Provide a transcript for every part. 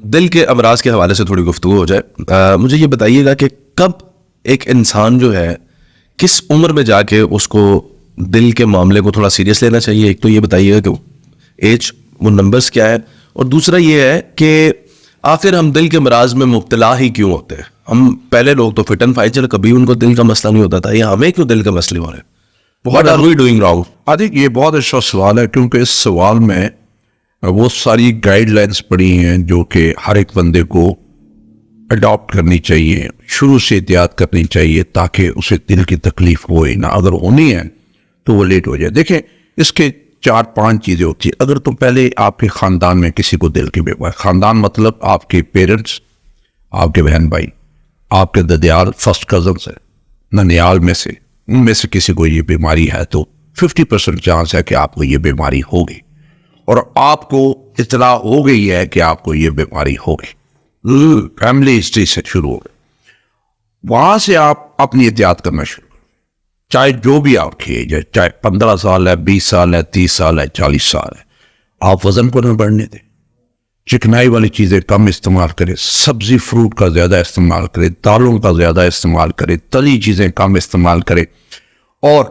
دل کے امراض کے حوالے سے تھوڑی گفتگو ہو جائے. مجھے یہ بتائیے گا کہ کب ایک انسان جو ہے کس عمر میں جا کے اس کو دل کے معاملے کو تھوڑا سیریس لینا چاہیے؟ ایک تو یہ بتائیے گا کہ ایج، وہ نمبرز کیا ہے، اور دوسرا یہ ہے کہ آخر ہم دل کے امراض میں مبتلا ہی کیوں ہوتے ہیں؟ ہم پہلے لوگ تو فٹ اینڈ فائن چلے، کبھی ان کو دل کا مسئلہ نہیں ہوتا تھا، یا ہمیں کیوں دل کا مسئلے ہو رہے ہیں؟ What are we doing wrong؟ عادق یہ بہت اچھا سوال ہے، کیونکہ اس سوال میں وہ ساری گائیڈ لائنس پڑی ہیں جو کہ ہر ایک بندے کو اڈاپٹ کرنی چاہیے، شروع سے احتیاط کرنی چاہیے تاکہ اسے دل کی تکلیف ہوئے نہ. اگر ہونی ہے تو وہ لیٹ ہو جائے. دیکھیں اس کے 4-5 چیزیں ہوتی ہیں. اگر تو پہلے آپ کے خاندان میں کسی کو دل کی بیماری، خاندان مطلب آپ کے پیرنٹس، آپ کے بہن بھائی، آپ کے ددیال، فرسٹ کزنس ہے، ننیال میں سے، ان میں سے کسی کو یہ بیماری ہے تو 50% چانس ہے کہ آپ کو یہ بیماری ہوگی، اور آپ کو اطلاع ہو گئی ہے کہ آپ کو یہ بیماری ہوگی. فیملی ہسٹری سے شروع ہو گئی. وہاں سے آپ اپنی احتیاط کرنا شروع کریں، چاہے جو بھی آپ کی ایج ہے، چاہے 15 سال ہے، 20 سال ہے، 30 سال ہے، 40 سال ہے. آپ وزن کو نہ بڑھنے دیں، چکنائی والی چیزیں کم استعمال کریں، سبزی فروٹ کا زیادہ استعمال کریں، دالوں کا زیادہ استعمال کریں، تلی چیزیں کم استعمال کریں، اور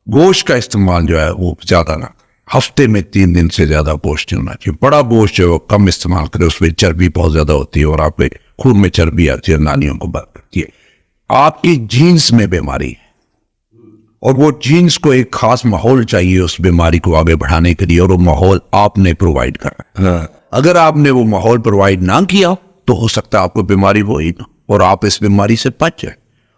گوشت کا استعمال جو ہے وہ زیادہ نہ کریں. ہفتے میں 3 دن سے زیادہ گوشت نہیں ہونا چاہیے. بڑا گوشت جو ہے وہ کم استعمال کرے، اس میں چربی بہت زیادہ ہوتی ہے اور آپ کے خون میں چربی آتی ہے، نالیوں کو بند کرتی ہے. آپ کی جینز میں بیماری ہے اور وہ جینز کو ایک خاص ماحول چاہیے اس بیماری کو آگے بڑھانے کے لیے، اور وہ ماحول آپ نے پرووائڈ کرنا ہے. اگر آپ نے وہ ماحول پرووائڈ نہ کیا تو ہو سکتا ہے آپ کو بیماری ہوئی نہ، اور آپ اس بیماری سے بچ جائیں.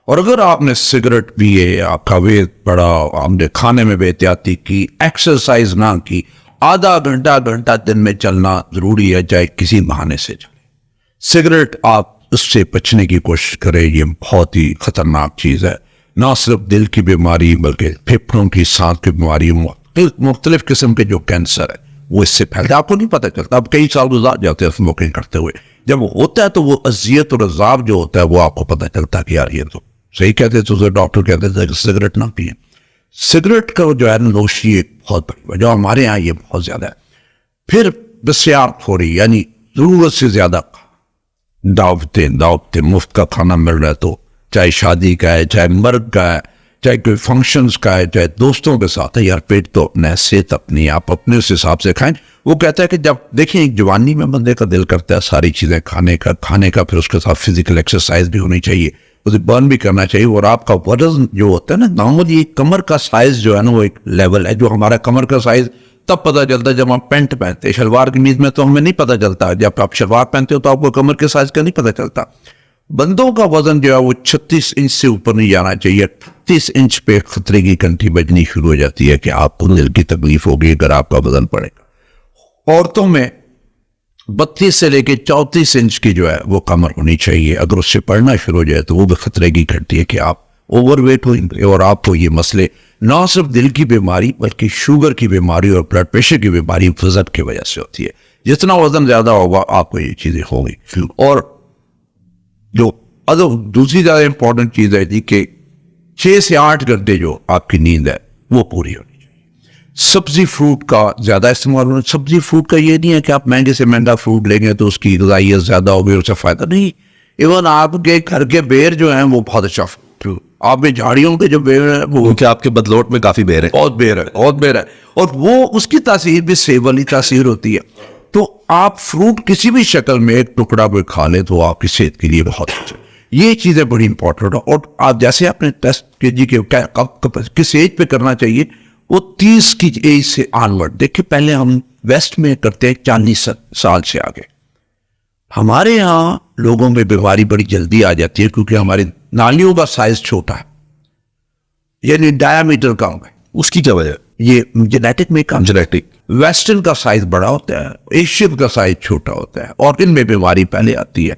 اور اگر آپ نے سگریٹ پیے، آپ کا ویٹ بڑھا، آپ نے کھانے میں بے احتیاطی کی، ایکسرسائز نہ کی، آدھا گھنٹہ دن میں چلنا ضروری ہے، چاہے کسی بہانے سے چلے. سگریٹ آپ اس سے بچنے کی کوشش کریں، یہ بہت ہی خطرناک چیز ہے. نہ صرف دل کی بیماری بلکہ پھیپھڑوں کی، سانس کی بیماری، مختلف قسم کے جو کینسر ہے وہ اس سے پھیلتا ہے. آپ کو نہیں پتہ چلتا. اب کئی سال گزار جاتے ہیں اسموکنگ کرتے ہوئے. جب وہ ہوتا ہے تو وہ اذیت اور عذاب جو ہوتا ہے وہ آپ کو پتہ چلتا ہے کہ یار یہ تو صحیح کہتے تھے، ڈاکٹر کہتے تھے کہ سگریٹ نہ پیئیں. سگریٹ کا جو ہے نوشی ایک بہت بڑی وجہ، ہمارے ہاں یہ بہت زیادہ ہے. پھر بسیار تھوڑی، یعنی ضرورت سے زیادہ دعوتیں مفت کا کھانا مل رہا ہے تو چاہے شادی کا ہے، چاہے مرگ کا ہے، چاہے کوئی فنکشنز کا ہے، چاہے دوستوں کے ساتھ ہے، یار پیٹ تو اپنا ہے، صحت اپنی، آپ اپنے اس حساب سے کھائیں. وہ کہتا ہے کہ جب دیکھیں ایک جوانی میں بندے کا دل کرتا ہے ساری چیزیں کھانے کا، پھر اس کے ساتھ فزیکل ایکسرسائز بھی ہونی چاہیے، اسے برن بھی کرنا چاہیے. اور آپ کا وزن جو ہوتا ہے نا، نارملی کمر کا سائز جو ہے نا وہ ایک لیول ہے. جو ہمارا کمر کا سائز تب پتہ چلتا ہے جب ہم پینٹ پہنتے ہیں. شلوار قمیض میں تو ہمیں نہیں پتہ چلتا. جب آپ شلوار پہنتے ہو تو آپ کو کمر کے سائز کا نہیں پتہ چلتا. بندوں کا وزن جو ہے وہ 36 انچ سے اوپر نہیں جانا چاہیے. 38 انچ پہ خطرے کی گھنٹی بجنی شروع ہو جاتی ہے کہ آپ کو دل کی تکلیف ہوگی اگر آپ کا وزن بڑھے گا. عورتوں میں 32 سے لے کے 34 انچ کی جو ہے وہ کمر ہونی چاہیے. اگر اس سے بڑھنا شروع ہو جائے تو وہ بھی خطرے کی گھنٹی ہے کہ آپ اوور ویٹ ہوئیں گے، اور آپ کو یہ مسئلے نہ صرف دل کی بیماری بلکہ شوگر کی بیماری اور بلڈ پریشر کی بیماری وزن کی وجہ سے ہوتی ہے. جتنا وزن زیادہ ہوگا آپ کو یہ چیزیں ہوں گی. اور جو دوسری زیادہ امپورٹنٹ چیز ہے جی کہ 6 سے 8 گھنٹے جو آپ کی نیند ہے وہ پوری ہونی چاہیے. سبزی فروٹ کا زیادہ استعمال ہونا. سبزی فروٹ کا یہ نہیں ہے کہ آپ مہنگے سے مہنگا فروٹ لیں گے تو اس کی غذائیت زیادہ ہوگی، اس سے فائدہ نہیں. ایون آپ کے گھر کے بیر جو ہیں وہ بہت اچھا فروٹ. آپ کے جھاڑیوں کے جو بیر ہیں وہ کہ آپ کے بدلوٹ میں کافی بیر ہے، بہت بیر ہے، اور وہ اس کی تاثیر بھی سیب والی تاثیر ہوتی ہے. تو آپ فروٹ کسی بھی شکل میں ایک ٹکڑا بھی کھا لیں تو آپ کی صحت کے لیے بہت اچھا. یہ چیزیں بڑی امپورٹنٹ ہیں. اور آپ جیسے اپنے ٹیسٹ کے جی کے کس ایج پہ کرنا چاہیے، وہ 30 کی ایج سے آنورڈ. دیکھیں پہلے ہم ویسٹ میں کرتے ہیں 40 سال سے آگے. ہمارے ہاں لوگوں میں بیماری بڑی جلدی آ جاتی ہے کیونکہ ہماری نالیوں کا سائز چھوٹا ہے، یعنی ڈایامیٹر کم ہے. اس کی کیا وجہ؟ یہ جینیٹک میں کم. جینیٹک. ویسٹرن کا سائز بڑا ہوتا ہے، ایشین کا سائز چھوٹا ہوتا ہے، اور ان میں بیماری پہلے آتی ہے.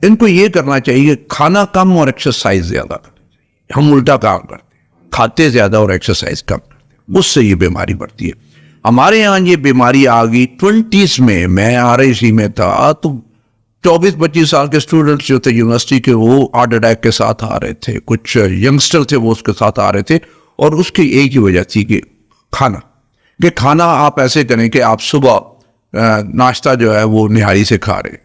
ان کو یہ کرنا چاہیے کھانا کم اور ایکسرسائز زیادہ کرنا چاہیے. ہم الٹا کام کرتے ہیں، کھاتے زیادہ اور ایکسرسائز کم کرتے ہیں، اس سے یہ بیماری بڑھتی ہے. ہمارے یہاں یہ بیماری آ گئی 20s میں RIC میں تھا تو 24-25 سال کے اسٹوڈنٹس جو تھے یونیورسٹی کے وہ ہارٹ اٹیک کے ساتھ آ رہے تھے. کچھ ینگسٹر تھے وہ اس کے ساتھ آ رہے تھے، اور اس کی ایک ہی وجہ تھی کہ کھانا آپ ایسے کریں کہ آپ صبح ناشتہ جو ہے وہ نہاری سے کھا رہے ہیں،